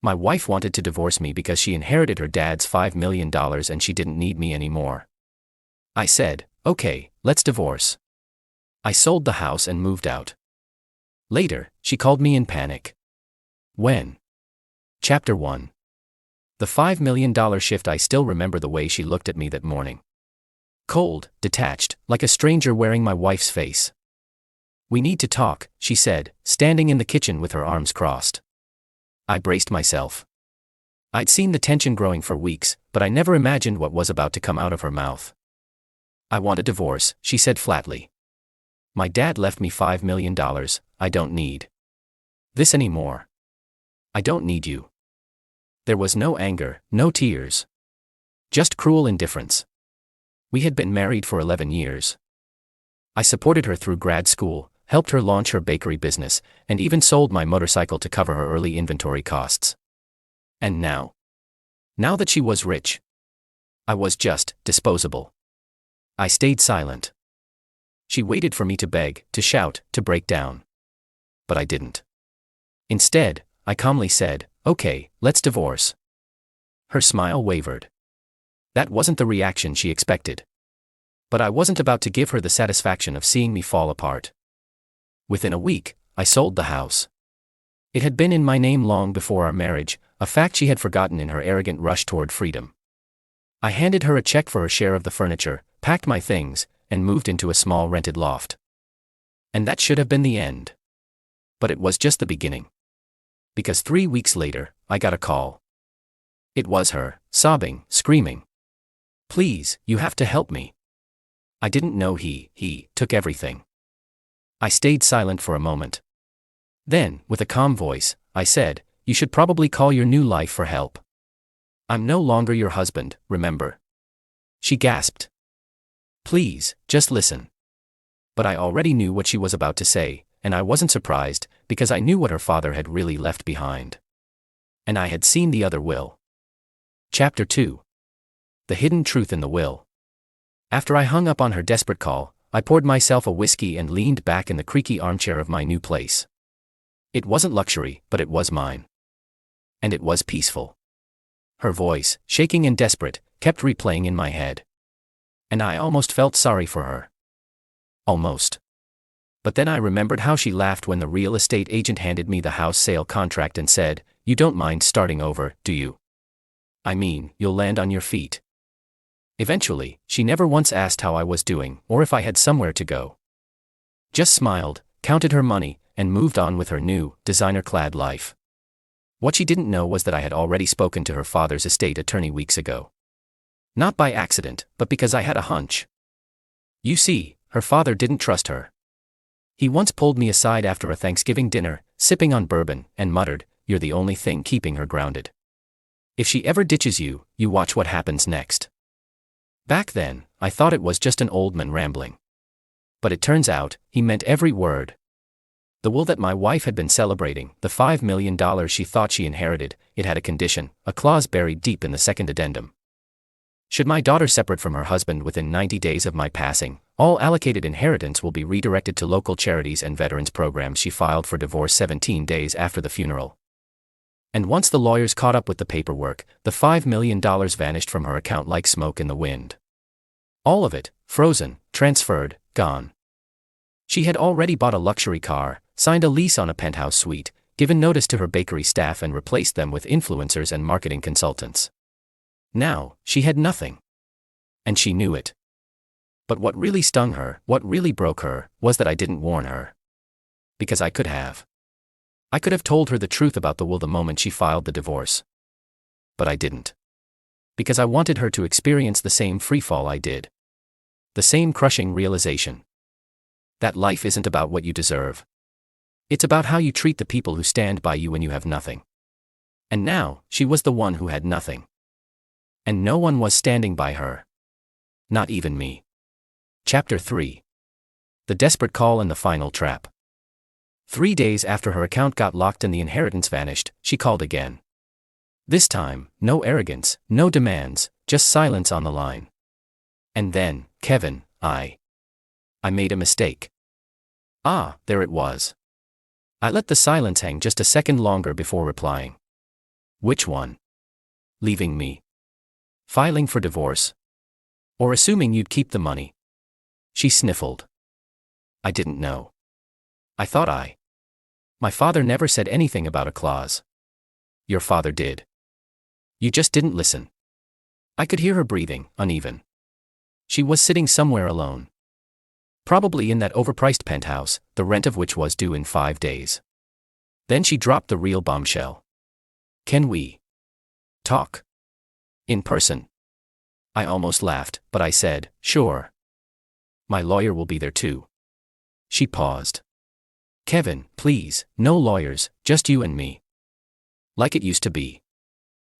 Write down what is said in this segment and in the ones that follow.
My wife wanted to divorce me because she inherited her dad's $5 million and she didn't need me anymore. I said, okay, let's divorce. I sold the house and moved out. Later, she called me in panic. When? Chapter 1. The $5 million shift. I still remember the way she looked at me that morning. Cold, detached, like a stranger wearing my wife's face. We need to talk, she said, standing in the kitchen with her arms crossed. I braced myself. I'd seen the tension growing for weeks, but I never imagined what was about to come out of her mouth. I want a divorce, she said flatly. My dad left me $5 million, I don't need this anymore. I don't need you. There was no anger, no tears. Just cruel indifference. We had been married for 11 years. I supported her through grad school, helped her launch her bakery business, and even sold my motorcycle to cover her early inventory costs. And now that she was rich, I was just disposable. I stayed silent. She waited for me to beg, to shout, to break down. But I didn't. Instead, I calmly said, okay, let's divorce. Her smile wavered. That wasn't the reaction she expected. But I wasn't about to give her the satisfaction of seeing me fall apart. Within a week, I sold the house. It had been in my name long before our marriage, a fact she had forgotten in her arrogant rush toward freedom. I handed her a check for her share of the furniture, packed my things, and moved into a small rented loft. And that should have been the end. But it was just the beginning. Because 3 weeks later, I got a call. It was her, sobbing, screaming. Please, you have to help me. I didn't know he took everything. I stayed silent for a moment. Then, with a calm voice, I said, you should probably call your new life for help. I'm no longer your husband, remember? She gasped. Please, just listen. But I already knew what she was about to say, and I wasn't surprised, because I knew what her father had really left behind. And I had seen the other will. Chapter 2. The hidden truth in the will. After I hung up on her desperate call, I poured myself a whiskey and leaned back in the creaky armchair of my new place. It wasn't luxury, but it was mine. And it was peaceful. Her voice, shaking and desperate, kept replaying in my head. And I almost felt sorry for her. Almost. But then I remembered how she laughed when the real estate agent handed me the house sale contract and said, you don't mind starting over, do you? I mean, you'll land on your feet. Eventually, she never once asked how I was doing or if I had somewhere to go. Just smiled, counted her money, and moved on with her new, designer-clad life. What she didn't know was that I had already spoken to her father's estate attorney weeks ago. Not by accident, but because I had a hunch. You see, her father didn't trust her. He once pulled me aside after a Thanksgiving dinner, sipping on bourbon, and muttered, you're the only thing keeping her grounded. If she ever ditches you, you watch what happens next. Back then, I thought it was just an old man rambling. But it turns out, he meant every word. The will that my wife had been celebrating, the $5 million she thought she inherited, it had a condition, a clause buried deep in the second addendum. Should my daughter separate from her husband within 90 days of my passing, all allocated inheritance will be redirected to local charities and veterans programs. She filed for divorce 17 days after the funeral. And once the lawyers caught up with the paperwork, the $5 million vanished from her account like smoke in the wind. All of it, frozen, transferred, gone. She had already bought a luxury car, signed a lease on a penthouse suite, given notice to her bakery staff and replaced them with influencers and marketing consultants. Now, she had nothing. And she knew it. But what really stung her, what really broke her, was that I didn't warn her. Because I could have. I could have told her the truth about the will the moment she filed the divorce. But I didn't. Because I wanted her to experience the same freefall I did. The same crushing realization. That life isn't about what you deserve. It's about how you treat the people who stand by you when you have nothing. And now, she was the one who had nothing. And no one was standing by her. Not even me. Chapter 3. The desperate call and the final trap. 3 days after her account got locked and the inheritance vanished, she called again. This time, no arrogance, no demands, just silence on the line. And then, Kevin, I made a mistake. Ah, there it was. I let the silence hang just a second longer before replying. Which one? Leaving me? Filing for divorce? Or assuming you'd keep the money? She sniffled. I didn't know. I thought My father never said anything about a clause. Your father did. You just didn't listen. I could hear her breathing, uneven. She was sitting somewhere alone. Probably in that overpriced penthouse, the rent of which was due in 5 days. Then she dropped the real bombshell. Can we talk? In person? I almost laughed, but I said, sure. My lawyer will be there too. She paused. Kevin, please, no lawyers, just you and me. Like it used to be.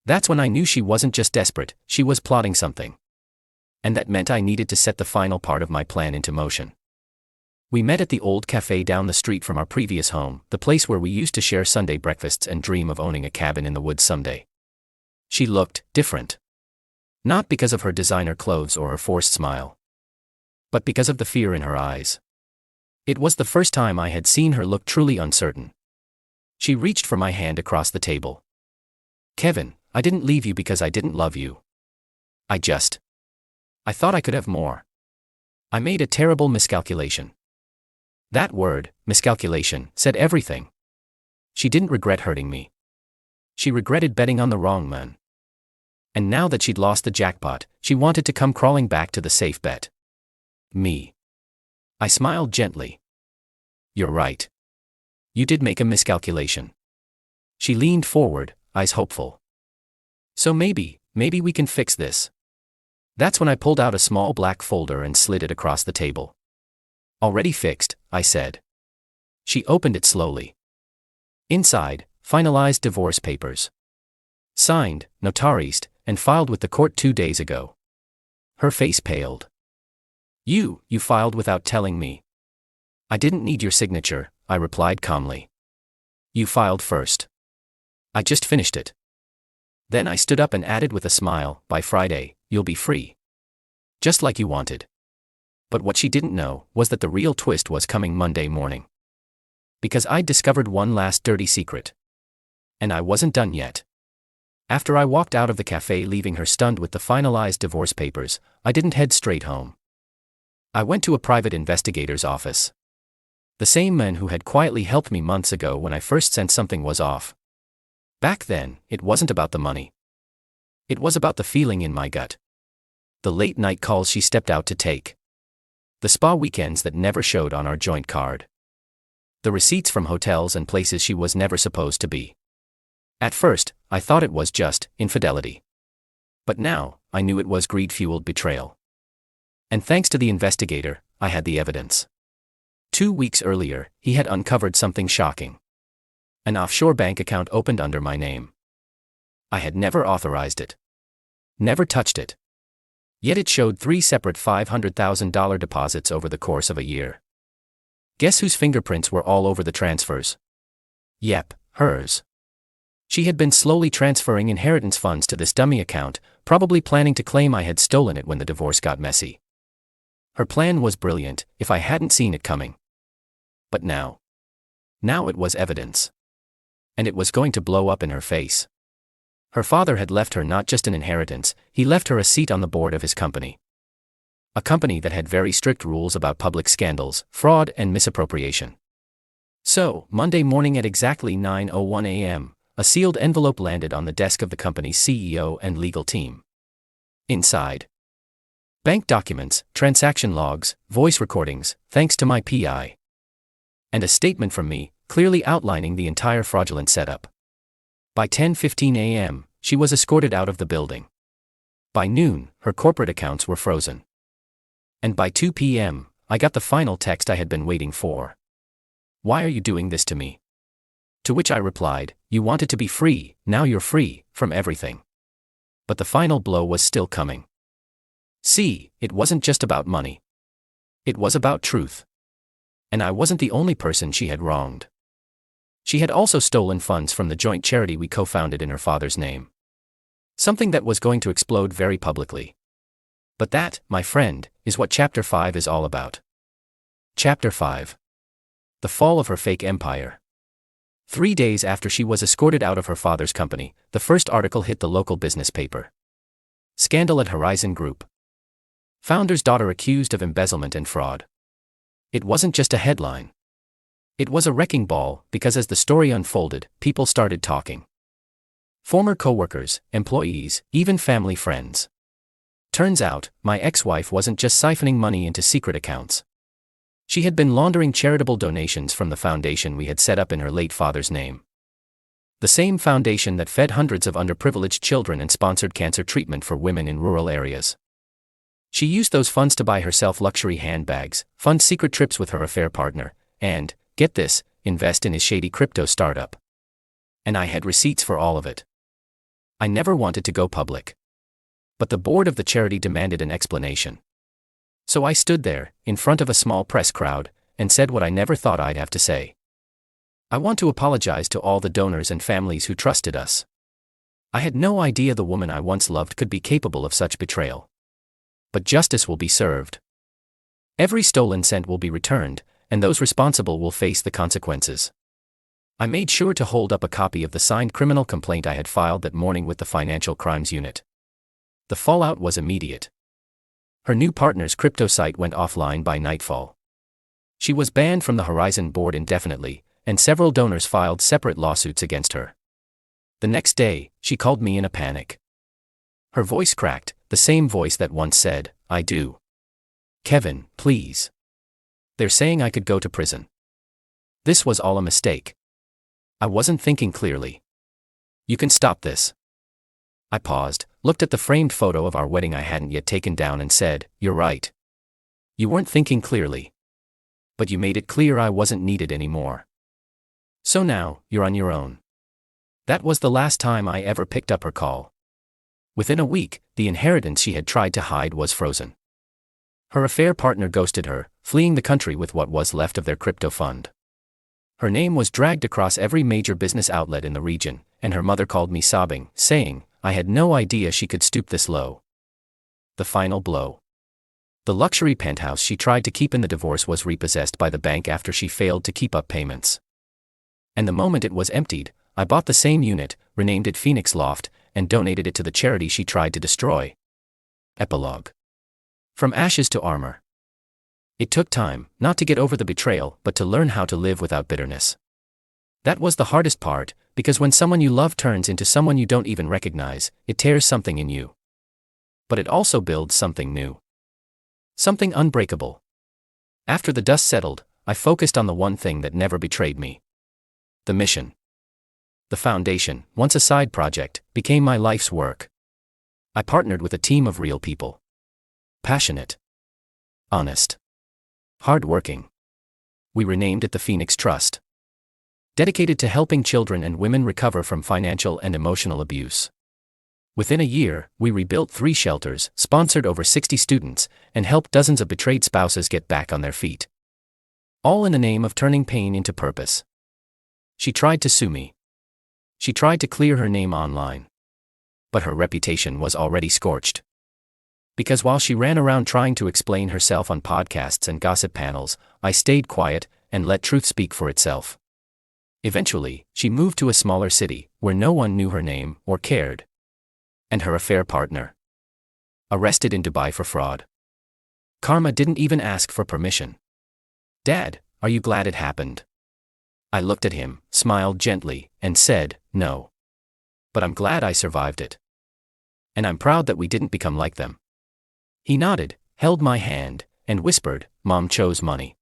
That's when I knew she wasn't just desperate, she was plotting something. And that meant I needed to set the final part of my plan into motion. We met at the old cafe down the street from our previous home, the place where we used to share Sunday breakfasts and dream of owning a cabin in the woods someday. She looked different. Not because of her designer clothes or her forced smile, but because of the fear in her eyes. It was the first time I had seen her look truly uncertain. She reached for my hand across the table. Kevin, I didn't leave you because I didn't love you. I thought I could have more. I made a terrible miscalculation. That word, miscalculation, said everything. She didn't regret hurting me. She regretted betting on the wrong man. And now that she'd lost the jackpot, she wanted to come crawling back to the safe bet. Me. I smiled gently. You're right. You did make a miscalculation. She leaned forward, eyes hopeful. So maybe we can fix this. That's when I pulled out a small black folder and slid it across the table. Already fixed, I said. She opened it slowly. Inside, finalized divorce papers. Signed, notarized, and filed with the court 2 days ago. Her face paled. You filed without telling me. I didn't need your signature, I replied calmly. You filed first. I just finished it. Then I stood up and added with a smile, by Friday, you'll be free. Just like you wanted. But what she didn't know was that the real twist was coming Monday morning. Because I'd discovered one last dirty secret. And I wasn't done yet. After I walked out of the cafe leaving her stunned with the finalized divorce papers, I didn't head straight home. I went to a private investigator's office. The same man who had quietly helped me months ago when I first sensed something was off. Back then, it wasn't about the money. It was about the feeling in my gut. The late night calls she stepped out to take. The spa weekends that never showed on our joint card. The receipts from hotels and places she was never supposed to be. At first, I thought it was just infidelity. But now, I knew it was greed-fueled betrayal. And thanks to the investigator, I had the evidence. 2 weeks earlier, he had uncovered something shocking. An offshore bank account opened under my name. I had never authorized it. Never touched it. Yet it showed 3 separate $500,000 deposits over the course of a year. Guess whose fingerprints were all over the transfers? Yep, hers. She had been slowly transferring inheritance funds to this dummy account, probably planning to claim I had stolen it when the divorce got messy. Her plan was brilliant, if I hadn't seen it coming. But now it was evidence. And it was going to blow up in her face. Her father had left her not just an inheritance, he left her a seat on the board of his company. A company that had very strict rules about public scandals, fraud, and misappropriation. So, Monday morning at exactly 9:01 a.m., a sealed envelope landed on the desk of the company's CEO and legal team. Inside, bank documents, transaction logs, voice recordings, thanks to my PI. And a statement from me, clearly outlining the entire fraudulent setup. By 10:15 a.m., she was escorted out of the building. By noon, her corporate accounts were frozen. And by 2 p.m., I got the final text I had been waiting for. Why are you doing this to me? To which I replied, you wanted to be free, now you're free, from everything. But the final blow was still coming. See, it wasn't just about money. It was about truth. And I wasn't the only person she had wronged. She had also stolen funds from the joint charity we co-founded in her father's name. Something that was going to explode very publicly. But that, my friend, is what Chapter 5 is all about. Chapter 5. The fall of her fake empire. 3 days after she was escorted out of her father's company, the first article hit the local business paper. Scandal at Horizon Group. Founder's daughter accused of embezzlement and fraud. It wasn't just a headline. It was a wrecking ball, because as the story unfolded, people started talking. Former coworkers, employees, even family friends. Turns out, my ex-wife wasn't just siphoning money into secret accounts. She had been laundering charitable donations from the foundation we had set up in her late father's name. The same foundation that fed hundreds of underprivileged children and sponsored cancer treatment for women in rural areas. She used those funds to buy herself luxury handbags, fund secret trips with her affair partner, and, get this, invest in his shady crypto startup. And I had receipts for all of it. I never wanted to go public. But the board of the charity demanded an explanation. So I stood there, in front of a small press crowd, and said what I never thought I'd have to say. I want to apologize to all the donors and families who trusted us. I had no idea the woman I once loved could be capable of such betrayal. But justice will be served. Every stolen cent will be returned, and those responsible will face the consequences. I made sure to hold up a copy of the signed criminal complaint I had filed that morning with the Financial Crimes Unit. The fallout was immediate. Her new partner's crypto site went offline by nightfall. She was banned from the Horizon board indefinitely, and several donors filed separate lawsuits against her. The next day, she called me in a panic. Her voice cracked, the same voice that once said, "I do. Kevin, please. They're saying I could go to prison. This was all a mistake. I wasn't thinking clearly. You can stop this." I paused, looked at the framed photo of our wedding I hadn't yet taken down and said, "You're right. You weren't thinking clearly. But you made it clear I wasn't needed anymore. So now, you're on your own." That was the last time I ever picked up her call. Within a week, the inheritance she had tried to hide was frozen. Her affair partner ghosted her, fleeing the country with what was left of their crypto fund. Her name was dragged across every major business outlet in the region, and her mother called me sobbing, saying, I had no idea she could stoop this low. The final blow. The luxury penthouse she tried to keep in the divorce was repossessed by the bank after she failed to keep up payments. And the moment it was emptied, I bought the same unit, renamed it Phoenix Loft, and donated it to the charity she tried to destroy. Epilogue. From ashes to armor. It took time, not to get over the betrayal, but to learn how to live without bitterness. That was the hardest part, because when someone you love turns into someone you don't even recognize, it tears something in you. But it also builds something new. Something unbreakable. After the dust settled, I focused on the one thing that never betrayed me. The mission. The foundation, once a side project, became my life's work. I partnered with a team of real people. Passionate. Honest. Hard-working. We renamed it the Phoenix Trust. Dedicated to helping children and women recover from financial and emotional abuse. Within a year, we rebuilt 3 shelters, sponsored over 60 students, and helped dozens of betrayed spouses get back on their feet. All in the name of turning pain into purpose. She tried to sue me. She tried to clear her name online. But her reputation was already scorched. Because while she ran around trying to explain herself on podcasts and gossip panels, I stayed quiet and let truth speak for itself. Eventually, she moved to a smaller city, where no one knew her name or cared. And her affair partner. Arrested in Dubai for fraud. Karma didn't even ask for permission. Dad, are you glad it happened? I looked at him, smiled gently, and said, no. But I'm glad I survived it. And I'm proud that we didn't become like them. He nodded, held my hand, and whispered, Mom chose money.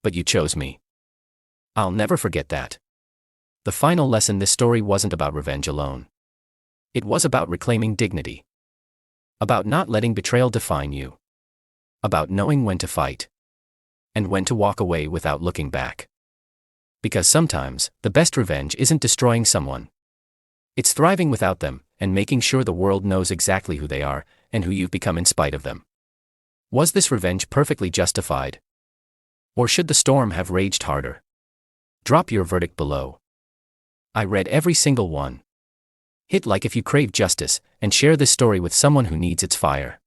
But you chose me. I'll never forget that. The final lesson: this story wasn't about revenge alone. It was about reclaiming dignity. About not letting betrayal define you. About knowing when to fight. And when to walk away without looking back. Because sometimes, the best revenge isn't destroying someone. It's thriving without them, and making sure the world knows exactly who they are, and who you've become in spite of them. Was this revenge perfectly justified? Or should the storm have raged harder? Drop your verdict below. I read every single one. Hit like if you crave justice, and share this story with someone who needs its fire.